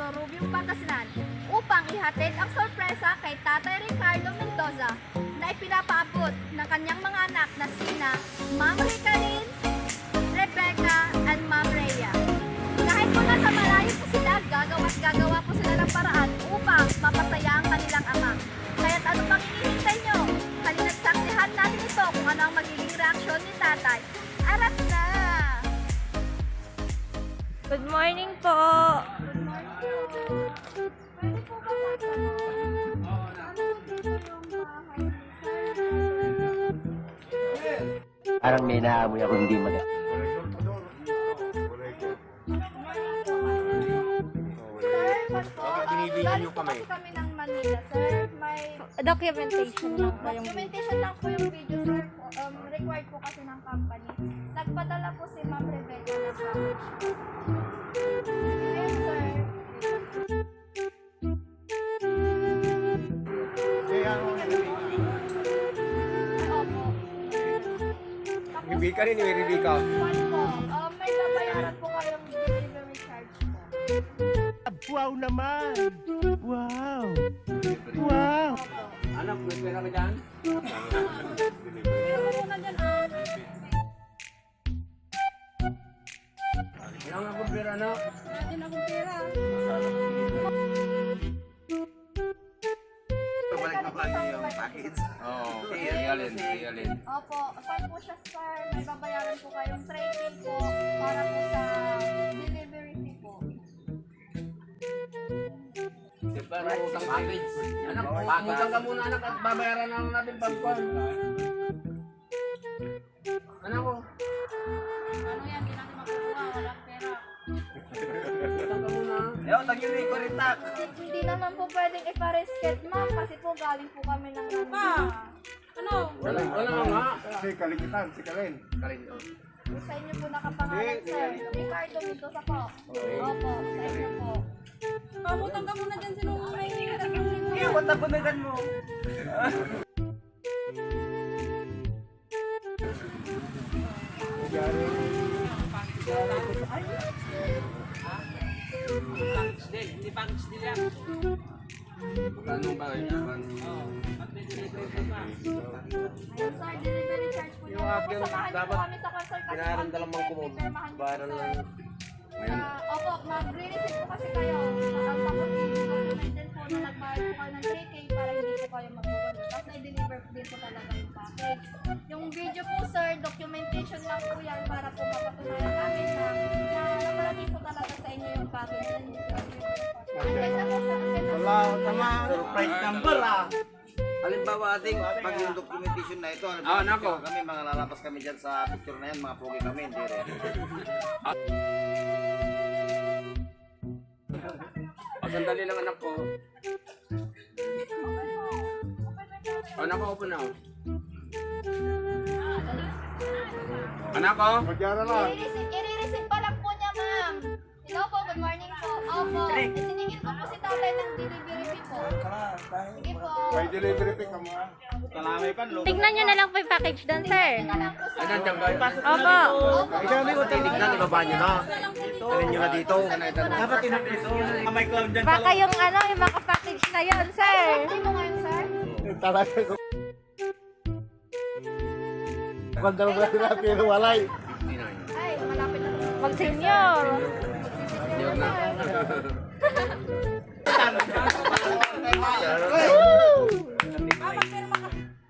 Santo Rubio, Pangasinan upang ihatid ang sorpresa kay Tatay Ricardo Mendoza na ipinapaabot ng kanyang mga anak na sina Ma'am Ricarin, Rebecca, and Ma'am Rhea. Kahit po nasa malayo po sila, gagawa po sila ng paraan upang mapasaya ang kanilang ama. Kaya't ano pang hinihintay nyo? Halina't saksihan natin ito kung ano ang magiging reaksyon ni Tatay. Arap na! Good morning po. Good morning po. Pwede po ba tatanong? Ano dito yung bahay ni Sir? Parang may naamoy ako hindi maganda. Sir, ba't po? Binibigyan Galing niyo po kami. kasi kami ng Manila, sir. May Documentation lang po yung documentation lang po yung video, sir. Required po kasi ng company. Nagpadala po si Ma'am Rebecca ng package. Yes, sir. Opo. Tapos Rebecca rin, po, may sir, Rebecca. one po, may babayaran po kayong delivery charge po. Wow naman! Wow! Wow! Opo. Anak, may pera ka dyan? Meron po na dyan, Kailangan akong pera, anak. Natin akong pera. Balik na pala yung package. Oo, iyalin. Opo, saan po siya, sir? May babayaran po kayong 3K po para po sa delivery fee po. Di ba, utang package? Anak, utang ka muna, anak, at babayaran na lang natin pagkuhan. Anak ko, Ano yan, di natin makukuha, walang pera. utang ka muna. Hindi Hindi naman po pwedeng iparesket, ma'am, kasi po galing po kami ng ano? Wala nga. Si Kalikitan, si Karen. Karin, Sa inyo po nakapangalan, sir. Ricardo Mendoza po. Opo, sa inyo po. Pamutang ka muna dyan, sinunguray. Iwan na punagan mo! Ano ba yun? Ayun, sir, delivery charge po niyo. Yung akin, Samahan niyo po dapat kami sa concert kasi pinaramdaman pag ko mo. pirmahan niyo po, Bayaran sir. lang. Ngayon. Opo, magre-receive po kasi kayo. Ang tapos documented po na nagbayad po kayo ng 3K para hindi po kayo mag-uwan. Tapos na-deliver din po talaga yung package. Yung video po, sir, documentation lang po yan para po mapatunayan namin na nakarating po talaga sa inyo yung package. Andyan na po, sir. Andyan na po. Wala, tama. Surprise number ah. Halimbawa ating pag yung documentation na ito, nako. kami mga lalabas kami dyan sa picture na yan, mga pogi kami, hindi rin. Sandali lang, anak ko. Anak ko, upo na. Anak ko? Magyara lang. I-receive pa lang po niya, ma'am. Hello po, good morning po. Opo, siningin ko po si tatay ng delivery fee po. Sige po. May delivery pick ka mo ah. Kalamay pa, lo. Tignan nyo na lang po yung package doon, sir. Na lang po, sir. Ayan, dyan ba? Opo. Ikaw may titignan, ibaba nyo na. Alin nyo na dito. Dapat May cloud dyan. Baka yung ano, yung mga package na yun, sir. Hindi mo ngayon, sir? Talaga ko. Ganda mo na pero walay. 59. Ay, malapit na po. Mag-senior. Yun na.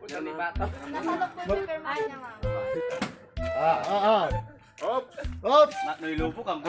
Udah ni bata. Nasa loob po yung pirmahan niya, ma'am. Oops. Oops. Nailupok ang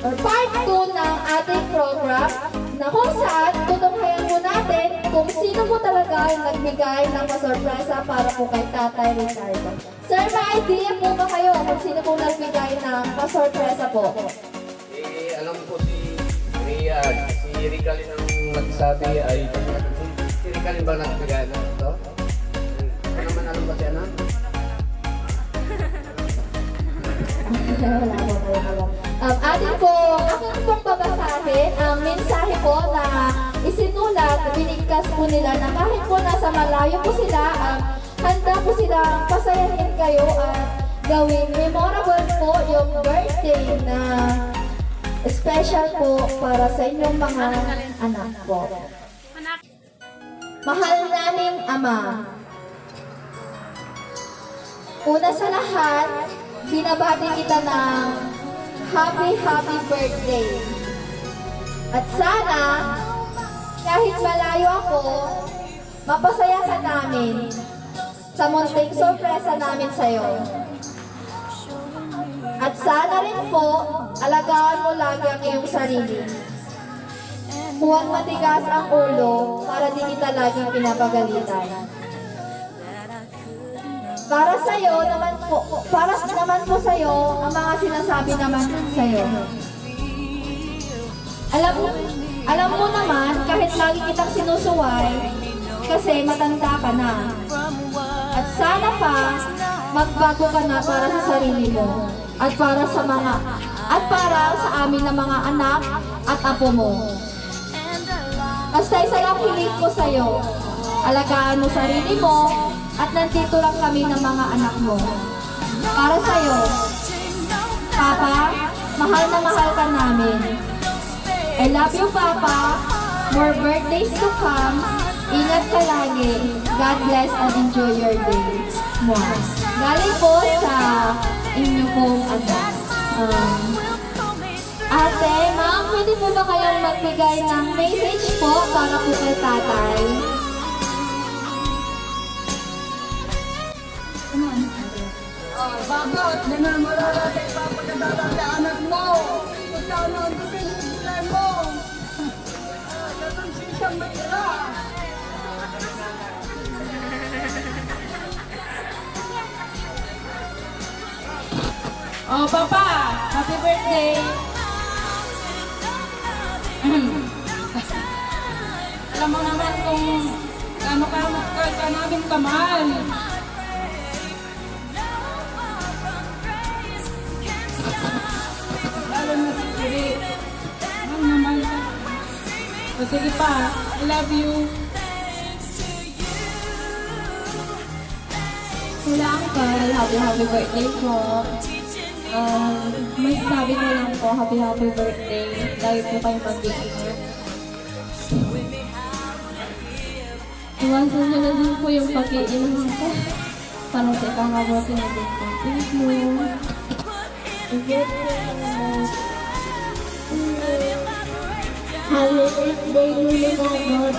or part 2 ng ating program na kung saan tutunghayan po natin kung sino po talaga yung nagbigay ng pasorpresa para po kay Tatay Ricardo. Sir, may idea po ba kayo kung sino po nagbigay ng pasorpresa po? Alam ko si Rian, si Ricalin ang nagsabi ay si Ricalin ba nagbigay na ito? Ano naman alam ba siya na? Wala po kayo alam. Atin po, akin pong babasahin ang mensahe po na isinulat, binigkas po nila na kahit po nasa malayo po sila, handa po sila pasayahin kayo at gawing memorable po yung birthday na special po para sa inyong mga anak po. Mahal naming Ama, una sa lahat, binabati kita ng happy birthday. At sana, kahit malayo ako, mapasaya ka namin sa munting sorpresa namin sa'yo. At sana rin po, alagaan mo lagi ang iyong sarili. Huwag matigas ang ulo para di kita laging pinapagalitan. Para sa'yo naman po, para naman po sa'yo ang mga sinasabi naman sa'yo. Alam mo naman, kahit lagi kitang sinusuway, kasi matanda ka na. At sana pa, magbago ka na para sa sarili mo. At para sa amin na mga anak at apo mo. Basta isa lang hiling ko sa'yo. Alagaan mo sarili mo at nandito lang kami ng mga anak mo. Para sa'yo, Papa, mahal na mahal ka namin. I love you, Papa. More birthdays to come. Ingat ka lagi. God bless and enjoy your day. Mwah. Galing po sa inyo pong anak. Ate, ma'am, pwede po ba kayong magbigay ng message po para po kay tatay? Bakit? Nanamalala sa ipapagdadala sa anak mo. Magkano ang pinigilay mo? Ganun siyang mayra. Oh, Papa! Happy birthday! Alam mo naman kung gaano ka namin kamahal. Lalo na si Kiri. Mahal na mahal ka. O sige pa, I love you. Wala Uncle, happy birthday po. May sabi ko lang po, happy birthday. Lagi po kayo mag-iingat. Iwasan nyo na din po yung pag-iinom ko. Para sa ipangabuti na din po. Thank you. Happy birthday, Lulu Magot.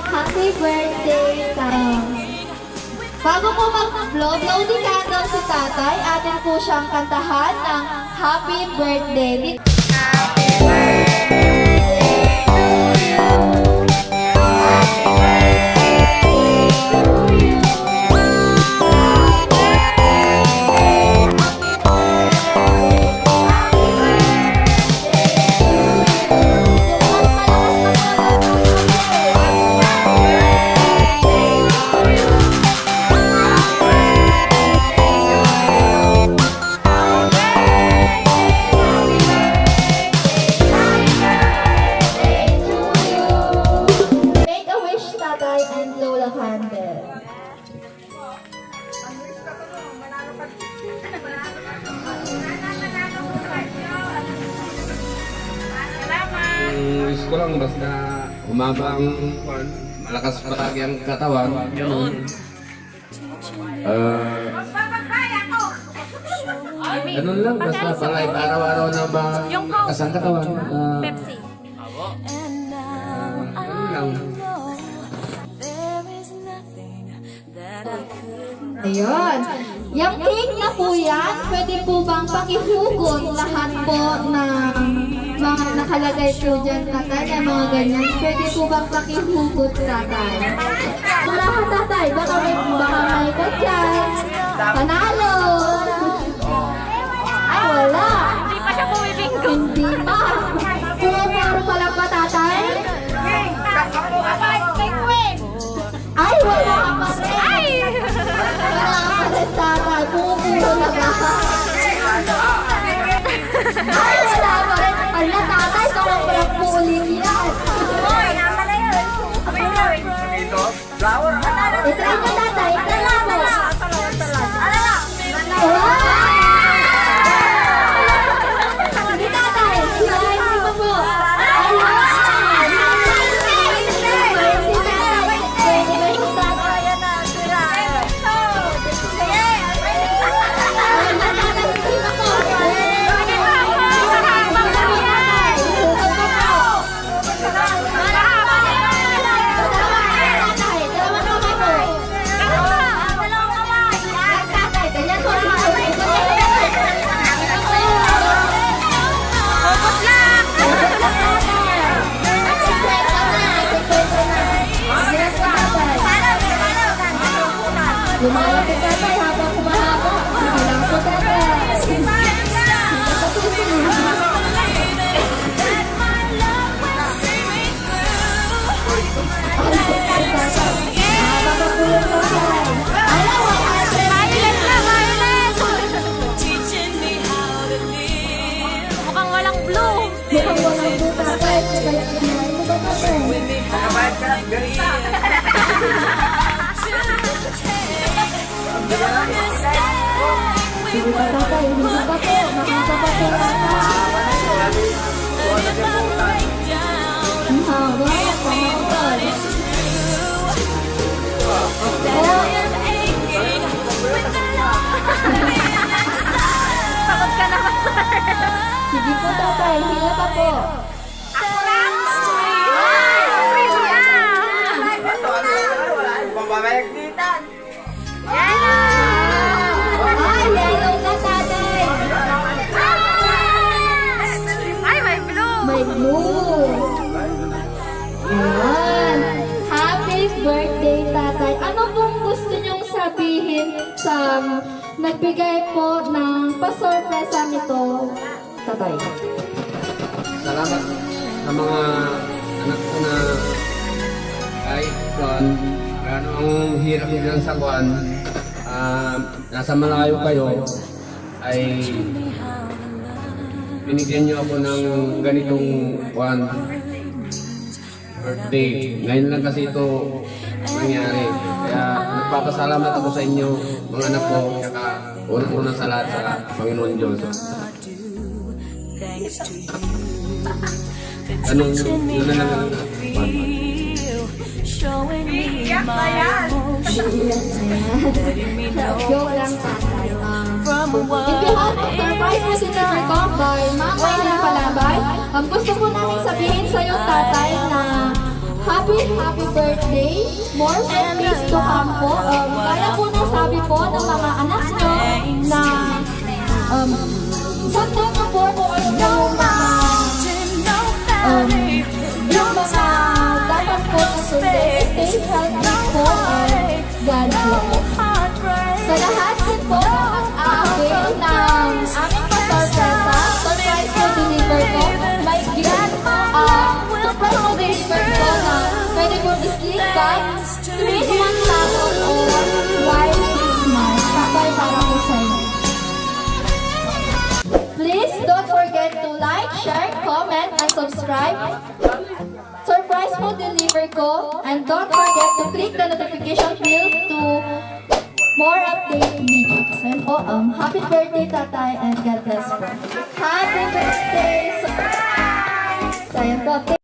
Happy birthday, Tara. Bago po mag-upload, naudikado si tatay, atin po siyang kantahan ng happy birthday. Make a wish, tatay, and blow the candle. Wish ko lang basta humaba ang malakas palagi ang katawan. Ganun. Ganun lang, basta palagi araw-araw na malakas ang katawan. Pepsi. Ganun lang. Ayun. Yung cake na po yan, pwede po bang pakihugot lahat po ng mga nakalagay po dyan, tatay, na mga ganyan. Pwede po bang pakihugot, tatay? Wala ka, tatay. Baka may dyan. Panalo! Ay, wala. Hindi pa siya bumibinggo. Hindi pa. Pumaparo pa lang ba, tatay? Ay, wala ka pa rin. Ay! Wala ka pa rin, tatay. Pumapuro na ba? Ay, wala pa rin. Ala, tatay, sobrang po ulit yan. Itry mo, tatay. Itry mo. Hindi, tatay. Itry mo po. Lumalapit tatay habang kumahapon. Sige lang po, tatay. Mukhang walang blue. Mukhang walang po, tatay. Kumain mo ba, tatay? Nakabayad ka lang, ganita. Sige pa, tatay. Hindi pa po. Makakapatay ata. Ang haba. Pamakapal. Takot ka naman, sir. Sige po, tatay. Hila pa po. Pambabayag dita. Ay, yellow na, tatay. Ay, may blue. May blue. Ayan. Happy birthday, tatay. Ano pong gusto niyong sabihin sa nagbigay po ng pa-surpresa nito, tatay? Salamat sa mga anak ko na kahit kuwan, gano'n ang hirap nilang sa kuwan, nasa malayo kayo, ay binigyan niyo ako ng ganitong kuwan, birthday. Ngayon lang kasi ito nangyari. Kaya nagpapasalamat ako sa inyo, mga anak ko, kaya unang-una sa lahat sa Panginoon Diyos. Anong yun na lang ang Joke lang, tatay. In behalf of Surprise Messenger Combay, Mama Ina Palabay, gusto ko namin sabihin sa iyo, tatay, na happy birthday, more birthdays to come po. Kaya po nasabi po ng mga anak nyo na sundan nyo po yung mga dapat po na sundin. Stay healthy po and God bless. Sa lahat din po ng akin ng aming pa-surpresa, surprise po deliver ko. May gift, surprise po deliver ko na pwede po i-sleep bag, 3 tapos white Christmas. Tatay para po sa inyo. Please don't forget to like, share, comment, and subscribe. Surprise po deliver ko, and don't forget to click the notification bell to more update videos. And po, happy birthday, tatay, and God bless po. Happy birthday! So, ayan po.